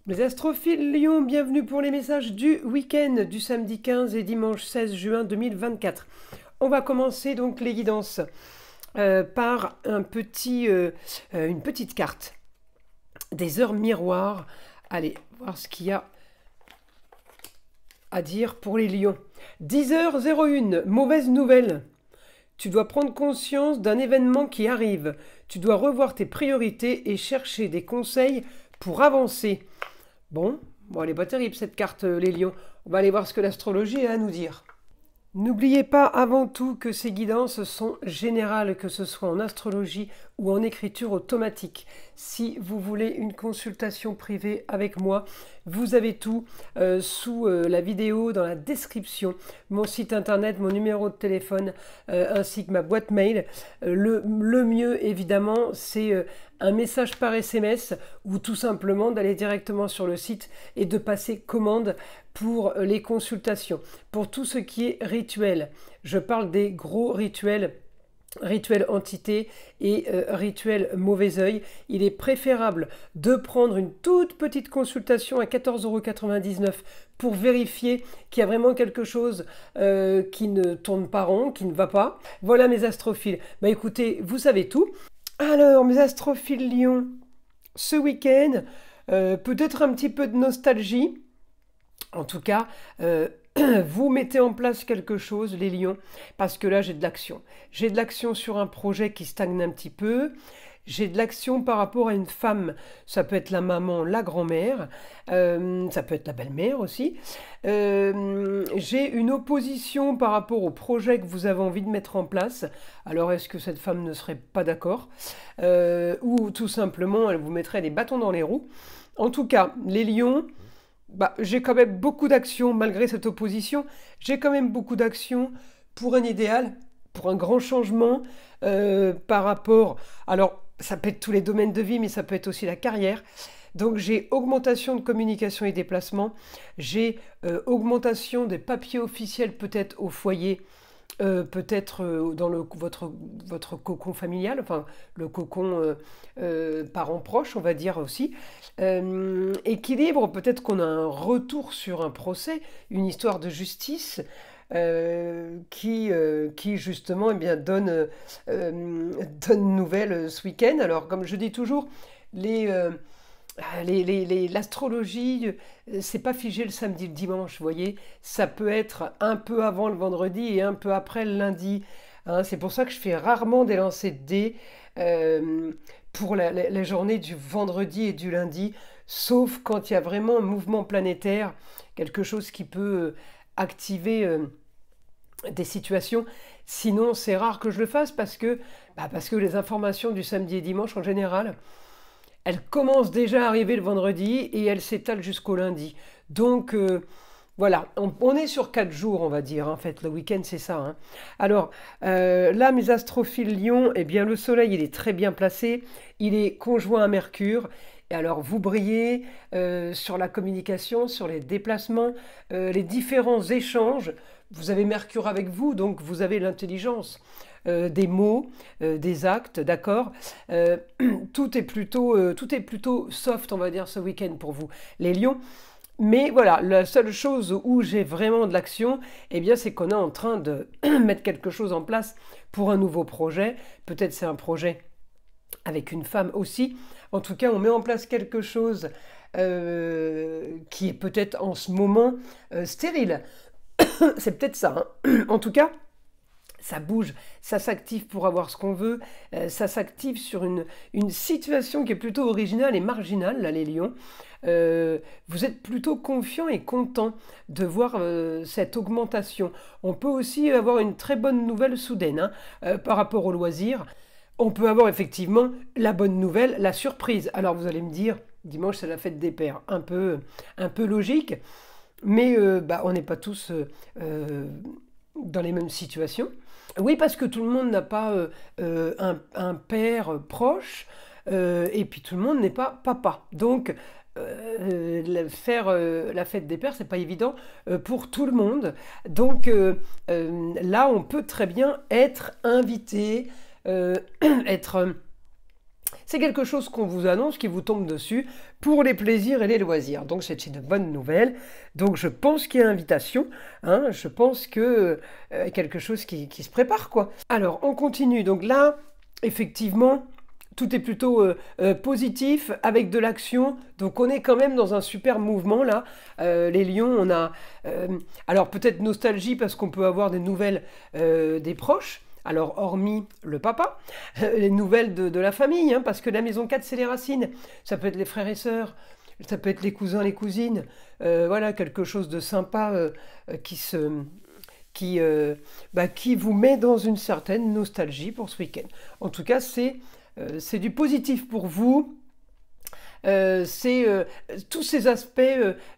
Les astrophiles Lion, bienvenue pour les messages du week-end du samedi 15 et dimanche 16 juin 2024. On va commencer donc les guidances par une petite carte des heures miroirs. Allez, voir ce qu'il y a à dire pour les lions. 10h01, mauvaise nouvelle. Tu dois prendre conscience d'un événement qui arrive. Tu dois revoir tes priorités et chercher des conseils pour avancer. Bon, elle n'est pas terrible cette carte, les lions. On va aller voir ce que l'astrologie a à nous dire. N'oubliez pas avant tout que ces guidances sont générales, que ce soit en astrologie ou en écriture automatique. Si vous voulez une consultation privée avec moi, vous avez tout sous la vidéo, dans la description, mon site internet, mon numéro de téléphone, ainsi que ma boîte mail. Le mieux, évidemment, c'est un message par SMS ou tout simplement d'aller directement sur le site et de passer commande pour les consultations. Pour tout ce qui est rituel, je parle des gros rituels, rituel entité et rituel mauvais œil. Il est préférable de prendre une toute petite consultation à 14,99 € pour vérifier qu'il y a vraiment quelque chose qui ne tourne pas rond, qui ne va pas. Voilà mes astrophiles. Écoutez, vous savez tout. Alors, mes astrophiles Lion, ce week-end, peut-être un petit peu de nostalgie. En tout cas, vous mettez en place quelque chose, les lions, parce que là, j'ai de l'action. J'ai de l'action sur un projet qui stagne un petit peu. J'ai de l'action par rapport à une femme. Ça peut être la maman, la grand-mère. Ça peut être la belle-mère aussi. J'ai une opposition par rapport au projet que vous avez envie de mettre en place. Alors, est-ce que cette femme ne serait pas d'accord ou tout simplement, elle vous mettrait des bâtons dans les roues. En tout cas, les lions... j'ai quand même beaucoup d'actions, malgré cette opposition, j'ai quand même beaucoup d'actions pour un idéal, pour un grand changement par rapport... Alors, ça peut être tous les domaines de vie, mais ça peut être aussi la carrière. Donc, j'ai augmentation de communication et déplacement, j'ai augmentation des papiers officiels peut-être au foyer, peut-être dans votre cocon familial, enfin le cocon parents proches, on va dire aussi. Équilibre, peut-être qu'on a un retour sur un procès, une histoire de justice qui justement donne nouvelle ce week-end. Alors comme je dis toujours, l'astrologie, c'est pas figé le samedi, le dimanche, vous voyez. Ça peut être un peu avant le vendredi et un peu après le lundi. Hein. C'est pour ça que je fais rarement des lancers de dés pour la journée du vendredi et du lundi, sauf quand il y a vraiment un mouvement planétaire, quelque chose qui peut activer des situations. Sinon, c'est rare que je le fasse parce que les informations du samedi et dimanche, en général, elle commence déjà à arriver le vendredi et elle s'étale jusqu'au lundi. Donc voilà, on est sur 4 jours, on va dire. En fait, le week-end, c'est ça. Hein. Alors là, mes astrophiles Lion, eh bien, le soleil, il est très bien placé. Il est conjoint à Mercure. Et alors, vous brillez sur la communication, sur les déplacements, les différents échanges. Vous avez Mercure avec vous, donc vous avez l'intelligence. Des mots, des actes, d'accord. Tout est plutôt soft, on va dire, ce week-end pour vous, les lions. Mais voilà, la seule chose où j'ai vraiment de l'action, eh bien, c'est qu'on est en train de mettre quelque chose en place pour un nouveau projet. Peut-être c'est un projet avec une femme aussi. En tout cas, on met en place quelque chose qui est peut-être en ce moment stérile. C'est peut-être ça. Hein. En tout cas, ça bouge, ça s'active pour avoir ce qu'on veut, ça s'active sur une situation qui est plutôt originale et marginale, là, les lions. Vous êtes plutôt confiant et content de voir cette augmentation. On peut aussi avoir une très bonne nouvelle soudaine par rapport au loisir. On peut avoir effectivement la bonne nouvelle, la surprise. Alors vous allez me dire, dimanche c'est la fête des pères, un peu logique, mais on n'est pas tous dans les mêmes situations. Oui, parce que tout le monde n'a pas un père proche, et puis tout le monde n'est pas papa. Donc, faire la fête des pères, c'est pas évident pour tout le monde. Donc, là, on peut très bien être invité, être... c'est quelque chose qu'on vous annonce, qui vous tombe dessus pour les plaisirs et les loisirs. Donc c'est une bonne nouvelle. Donc je pense qu'il y a invitation, hein, je pense que quelque chose qui se prépare, quoi. Alors on continue. Donc là, effectivement, tout est plutôt positif, avec de l'action. Donc on est quand même dans un super mouvement là. Les lions, on a... alors peut-être nostalgie parce qu'on peut avoir des nouvelles des proches. Alors hormis le papa, les nouvelles de la famille, hein, parce que la maison 4 c'est les racines. Ça peut être les frères et sœurs, ça peut être les cousins, les cousines. Voilà, quelque chose de sympa qui vous met dans une certaine nostalgie pour ce week-end. En tout cas, c'est du positif pour vous. C'est tous ces aspects,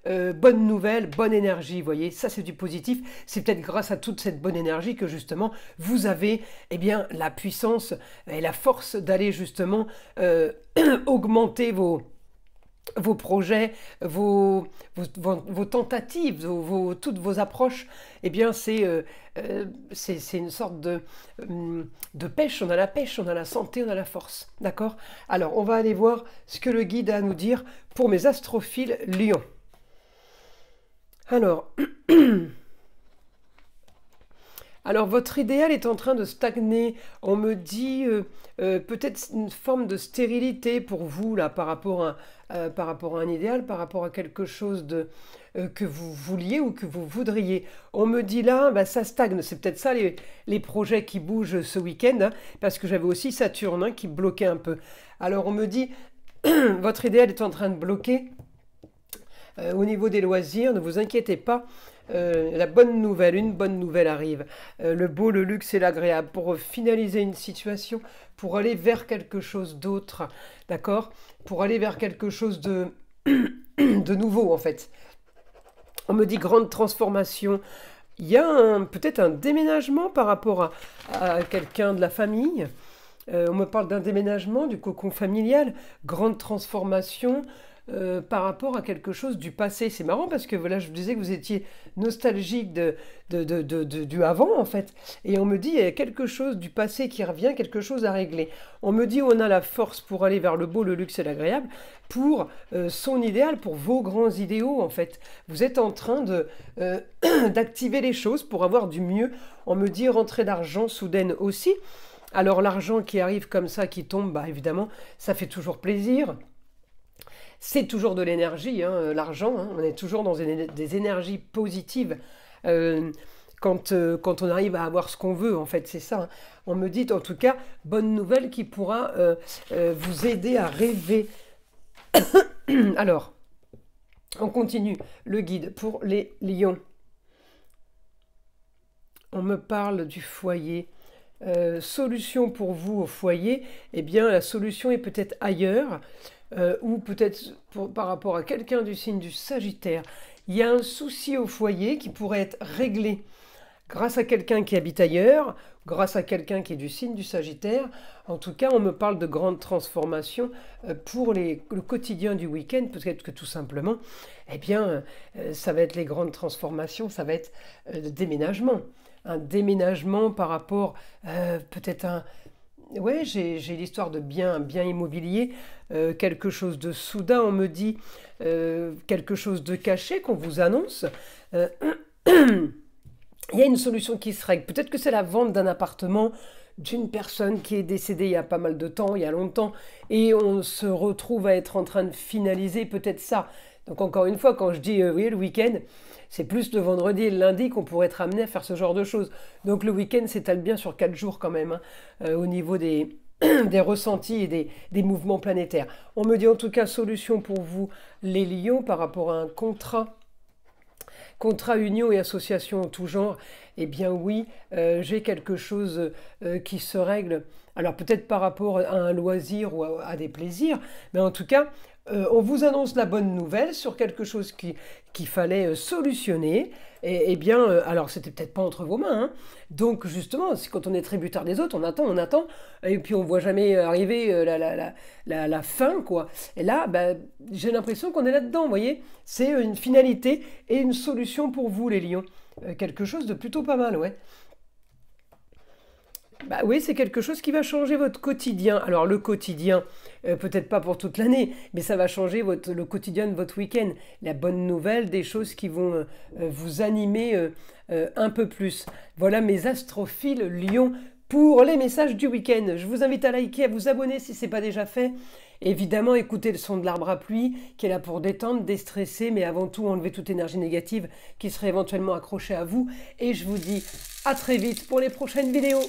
bonne nouvelle, bonne énergie, vous voyez, ça c'est du positif. C'est peut-être grâce à toute cette bonne énergie que justement vous avez eh bien, la puissance et la force d'aller justement augmenter vos projets, vos tentatives, toutes vos approches. Eh bien, c'est une sorte de pêche. On a la pêche, on a la santé, on a la force. D'accord? Alors, on va aller voir ce que le guide a à nous dire pour mes astrophiles lions. Alors, votre idéal est en train de stagner. On me dit peut-être une forme de stérilité pour vous, là, par rapport à un idéal, par rapport à quelque chose que vous vouliez ou que vous voudriez. On me dit là, bah, ça stagne. C'est peut-être ça les projets qui bougent ce week-end, hein, parce que j'avais aussi Saturne hein, qui bloquait un peu. Alors, on me dit, votre idéal est en train de bloquer. Au niveau des loisirs, ne vous inquiétez pas. Une bonne nouvelle arrive. Le beau, le luxe et l'agréable pour finaliser une situation, pour aller vers quelque chose d'autre, d'accord? Pour aller vers quelque chose de nouveau en fait. On me dit grande transformation. Il y a peut-être un déménagement par rapport à quelqu'un de la famille. On me parle d'un déménagement, du cocon familial, grande transformation. Par rapport à quelque chose du passé. C'est marrant parce que voilà, je vous disais que vous étiez nostalgique du avant en fait. Et on me dit il y a quelque chose du passé qui revient, quelque chose à régler. On me dit on a la force pour aller vers le beau, le luxe et l'agréable, pour son idéal, pour vos grands idéaux en fait. Vous êtes en train d'activer les choses pour avoir du mieux. On me dit rentrée d'argent soudaine aussi. Alors l'argent qui arrive comme ça, qui tombe, bah évidemment, ça fait toujours plaisir. C'est toujours de l'énergie, hein, l'argent, hein, on est toujours dans des énergies positives quand on arrive à avoir ce qu'on veut, en fait, c'est ça. Hein. On me dit, en tout cas, bonne nouvelle qui pourra vous aider à rêver. Alors, on continue le guide pour les lions. On me parle du foyer. Solution pour vous au foyer, eh bien, la solution est peut-être ailleurs. Ou peut-être par rapport à quelqu'un du signe du Sagittaire, il y a un souci au foyer qui pourrait être réglé grâce à quelqu'un qui habite ailleurs, grâce à quelqu'un qui est du signe du Sagittaire. En tout cas, on me parle de grandes transformations pour le quotidien du week-end, peut-être que tout simplement, eh bien, ça va être les grandes transformations, ça va être le déménagement. Un déménagement par rapport peut-être à ouais, j'ai l'histoire de bien immobilier, quelque chose de soudain, on me dit, quelque chose de caché qu'on vous annonce. Il y a une solution qui se règle. Peut-être que c'est la vente d'un appartement d'une personne qui est décédée il y a pas mal de temps, il y a longtemps, et on se retrouve à être en train de finaliser peut-être ça. Donc encore une fois, quand je dis oui, le week-end, c'est plus le vendredi et le lundi qu'on pourrait être amené à faire ce genre de choses. Donc le week-end s'étale bien sur 4 jours quand même, hein, au niveau des ressentis et des mouvements planétaires. On me dit en tout cas solution pour vous les lions par rapport à un contrat union et association en tout genre. Eh bien oui, j'ai quelque chose qui se règle. Alors peut-être par rapport à un loisir ou à des plaisirs, mais en tout cas, on vous annonce la bonne nouvelle sur quelque chose qu'il fallait solutionner. Et bien, alors c'était peut-être pas entre vos mains. Hein. Donc justement, quand on est tributaire des autres, on attend, et puis on voit jamais arriver la fin, quoi. Et là, bah, j'ai l'impression qu'on est là-dedans, vous voyez. C'est une finalité et une solution pour vous, les lions. Quelque chose de plutôt pas mal, ouais. Bah oui, c'est quelque chose qui va changer votre quotidien. Alors le quotidien, peut-être pas pour toute l'année, mais ça va changer le quotidien de votre week-end. La bonne nouvelle, des choses qui vont vous animer un peu plus. Voilà mes astrophiles Lion pour les messages du week-end. Je vous invite à liker, à vous abonner si ce n'est pas déjà fait. Évidemment, écoutez le son de l'arbre à pluie qui est là pour détendre, déstresser, mais avant tout enlever toute énergie négative qui serait éventuellement accrochée à vous. Et je vous dis à très vite pour les prochaines vidéos.